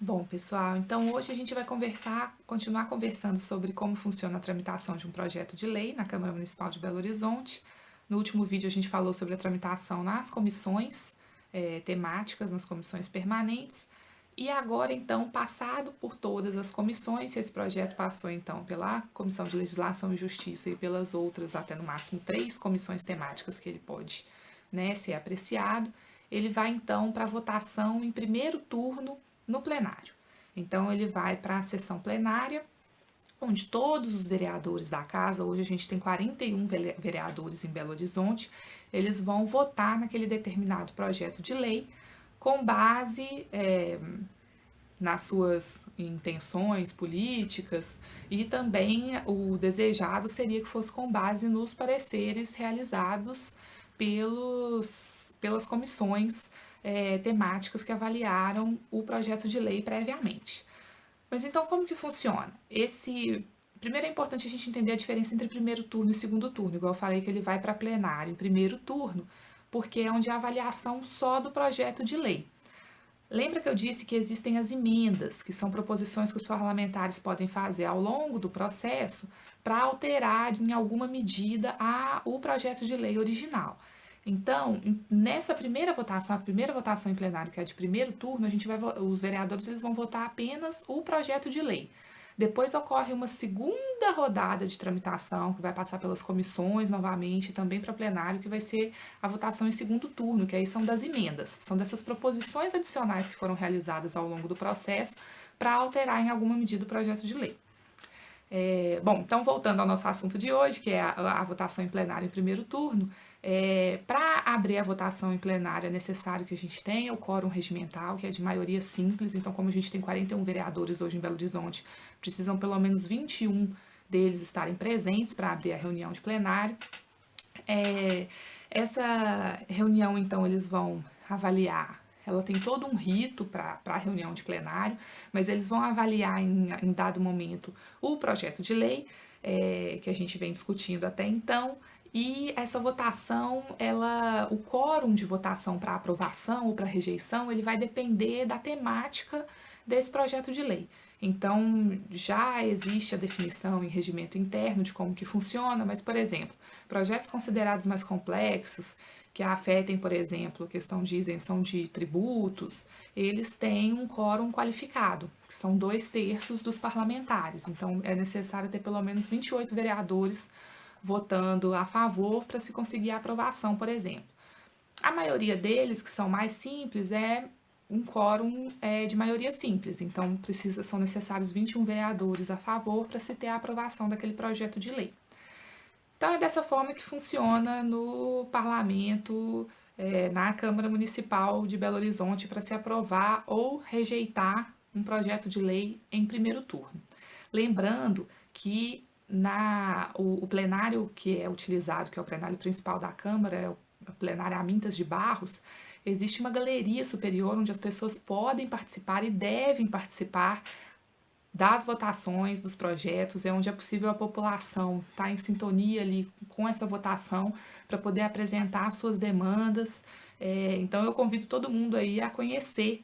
Bom, pessoal, então hoje a gente vai continuar conversando sobre como funciona a tramitação de um projeto de lei na Câmara Municipal de Belo Horizonte. No último vídeo a gente falou sobre a tramitação nas comissões temáticas, nas comissões permanentes. E agora, então, passado por todas as comissões, se esse projeto passou, então, pela Comissão de Legislação e Justiça e pelas outras, até no máximo 3 comissões temáticas que ele pode, né, ser apreciado, ele vai, então, para votação em primeiro turno no plenário. Então, ele vai para a sessão plenária, onde todos os vereadores da casa, hoje a gente tem 41 vereadores em Belo Horizonte, eles vão votar naquele determinado projeto de lei com base nas suas intenções políticas e também o desejado seria que fosse com base nos pareceres realizados pelas comissões temáticas que avaliaram o projeto de lei previamente. Mas então como que funciona? Primeiro é importante a gente entender a diferença entre primeiro turno e segundo turno, igual eu falei que ele vai para plenário em primeiro turno, porque é onde há avaliação só do projeto de lei. Lembra que eu disse que existem as emendas, que são proposições que os parlamentares podem fazer ao longo do processo para alterar em alguma medida o projeto de lei original. Então, nessa primeira votação, a primeira votação em plenário, que é de primeiro turno, os vereadores eles vão votar apenas o projeto de lei. Depois ocorre uma segunda rodada de tramitação, que vai passar pelas comissões novamente, e também para plenário, que vai ser a votação em segundo turno, que aí são das emendas, são dessas proposições adicionais que foram realizadas ao longo do processo para alterar em alguma medida o projeto de lei. Bom, então voltando ao nosso assunto de hoje, que é a votação em plenário em primeiro turno, para abrir a votação em plenário é necessário que a gente tenha o quórum regimental, que é de maioria simples, então como a gente tem 41 vereadores hoje em Belo Horizonte, precisam pelo menos 21 deles estarem presentes para abrir a reunião de plenário. Essa reunião, então, eles vão avaliar. Ela tem todo um rito para a reunião de plenário, mas eles vão avaliar em dado momento o projeto de lei que a gente vem discutindo até então. E essa votação, o quórum de votação para aprovação ou para rejeição, ele vai depender da temática desse projeto de lei. Então, já existe a definição em regimento interno de como que funciona, mas, por exemplo, projetos considerados mais complexos, que afetem, por exemplo, questão de isenção de tributos, eles têm um quórum qualificado, que são 2/3 dos parlamentares. Então, é necessário ter pelo menos 28 vereadores votando a favor para se conseguir a aprovação, por exemplo. A maioria deles, que são mais simples, é um quórum de maioria simples, então são necessários 21 vereadores a favor para se ter a aprovação daquele projeto de lei. Então é dessa forma que funciona no parlamento, na Câmara Municipal de Belo Horizonte, para se aprovar ou rejeitar um projeto de lei em primeiro turno. Lembrando que o plenário que é utilizado, que é o plenário principal da Câmara, é o plenário Amintas de Barros, existe uma galeria superior onde as pessoas podem participar e devem participar das votações dos projetos, é onde é possível a população estar em sintonia ali com essa votação para poder apresentar suas demandas. Então eu convido todo mundo aí a conhecer